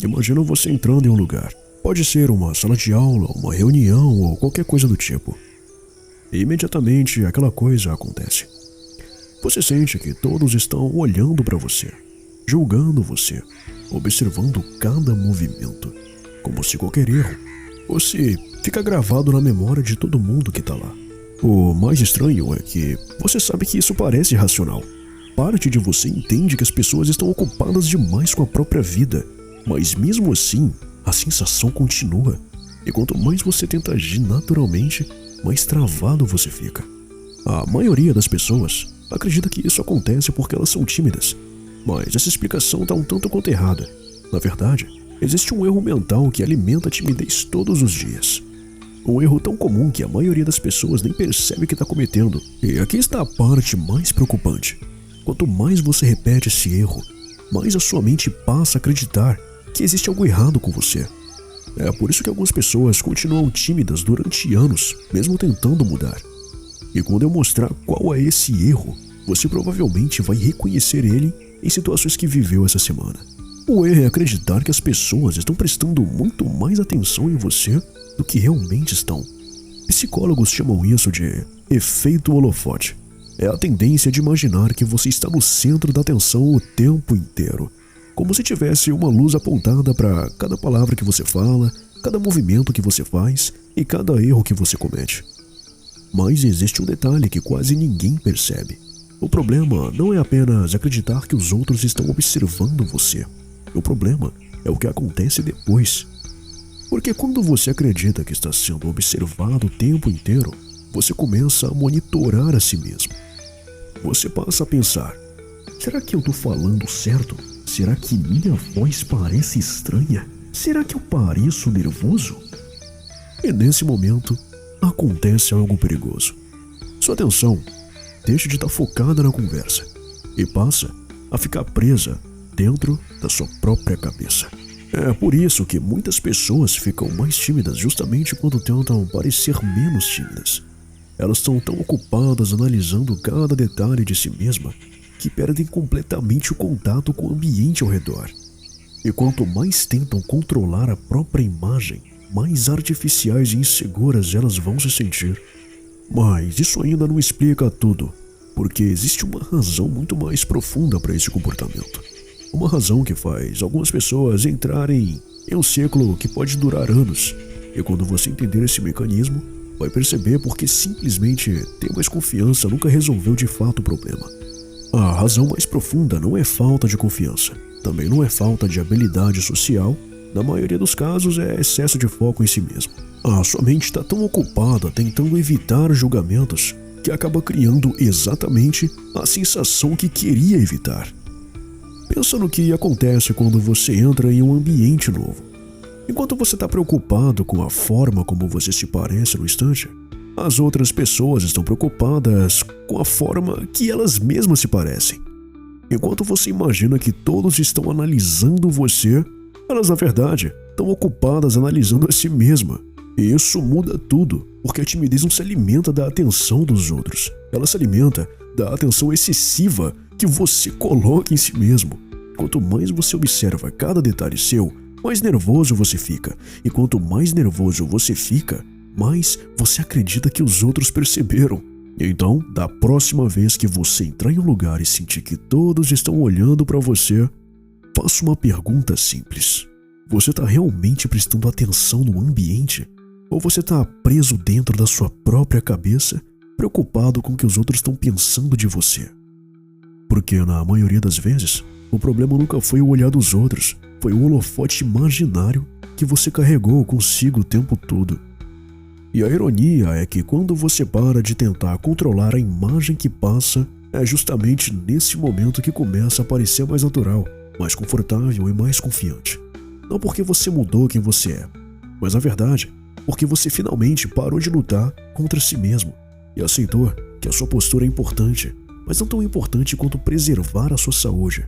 Imagina você entrando em um lugar. Pode ser uma sala de aula, uma reunião ou qualquer coisa do tipo. E imediatamente aquela coisa acontece. Você sente que todos estão olhando para você, julgando você, observando cada movimento, como se qualquer erro fosse ficar gravado na memória de todo mundo que está lá. O mais estranho é que você sabe que isso parece irracional. Parte de você entende que as pessoas estão ocupadas demais com a própria vida, mas mesmo assim, a sensação continua. E quanto mais você tenta agir naturalmente, mais travado você fica. A maioria das pessoas acredita que isso acontece porque elas são tímidas, mas essa explicação está um tanto quanto errada. Na verdade, existe um erro mental que alimenta a timidez todos os dias. Um erro tão comum que a maioria das pessoas nem percebe que está cometendo. E aqui está a parte mais preocupante. Quanto mais você repete esse erro, mais a sua mente passa a acreditar que existe algo errado com você. É por isso que algumas pessoas continuam tímidas durante anos, mesmo tentando mudar. E quando eu mostrar qual é esse erro, você provavelmente vai reconhecer ele em situações que viveu essa semana. O erro é acreditar que as pessoas estão prestando muito mais atenção em você do que realmente estão. Psicólogos chamam isso de efeito holofote. É a tendência de imaginar que você está no centro da atenção o tempo inteiro, como se tivesse uma luz apontada para cada palavra que você fala, cada movimento que você faz e cada erro que você comete. Mas existe um detalhe que quase ninguém percebe. O problema não é apenas acreditar que os outros estão observando você. O problema é o que acontece depois. Porque quando você acredita que está sendo observado o tempo inteiro, você começa a monitorar a si mesmo. Você passa a pensar: será que eu estou falando certo? Será que minha voz parece estranha? Será que eu pareço nervoso? E nesse momento, acontece algo perigoso. Sua atenção deixa de estar focada na conversa e passa a ficar presa dentro da sua própria cabeça. É por isso que muitas pessoas ficam mais tímidas justamente quando tentam parecer menos tímidas. Elas estão tão ocupadas analisando cada detalhe de si mesma que perdem completamente o contato com o ambiente ao redor. E quanto mais tentam controlar a própria imagem, mais artificiais e inseguras elas vão se sentir. Mas isso ainda não explica tudo, porque existe uma razão muito mais profunda para esse comportamento. Uma razão que faz algumas pessoas entrarem em um ciclo que pode durar anos. E quando você entender esse mecanismo, vai perceber porque simplesmente ter mais confiança nunca resolveu de fato o problema. A razão mais profunda não é falta de confiança, também não é falta de habilidade social, na maioria dos casos é excesso de foco em si mesmo. A sua mente está tão ocupada tentando evitar julgamentos que acaba criando exatamente a sensação que queria evitar. Pensa no que acontece quando você entra em um ambiente novo. Enquanto você está preocupado com a forma como você se parece no instante, as outras pessoas estão preocupadas com a forma que elas mesmas se parecem. Enquanto você imagina que todos estão analisando você, elas na verdade estão ocupadas analisando a si mesma. E isso muda tudo, porque a timidez não se alimenta da atenção dos outros. Ela se alimenta da atenção excessiva que você coloca em si mesmo. Quanto mais você observa cada detalhe seu, mais nervoso você fica. E quanto mais nervoso você fica, mais você acredita que os outros perceberam. Então, da próxima vez que você entrar em um lugar e sentir que todos estão olhando para você, faça uma pergunta simples. Você está realmente prestando atenção no ambiente? Ou você está preso dentro da sua própria cabeça, preocupado com o que os outros estão pensando de você? Porque, na maioria das vezes, o problema nunca foi o olhar dos outros, foi o holofote imaginário que você carregou consigo o tempo todo. E a ironia é que quando você para de tentar controlar a imagem que passa, é justamente nesse momento que começa a parecer mais natural, mais confortável e mais confiante. Não porque você mudou quem você é, mas na verdade, porque você finalmente parou de lutar contra si mesmo e aceitou que a sua postura é importante, mas não tão importante quanto preservar a sua saúde.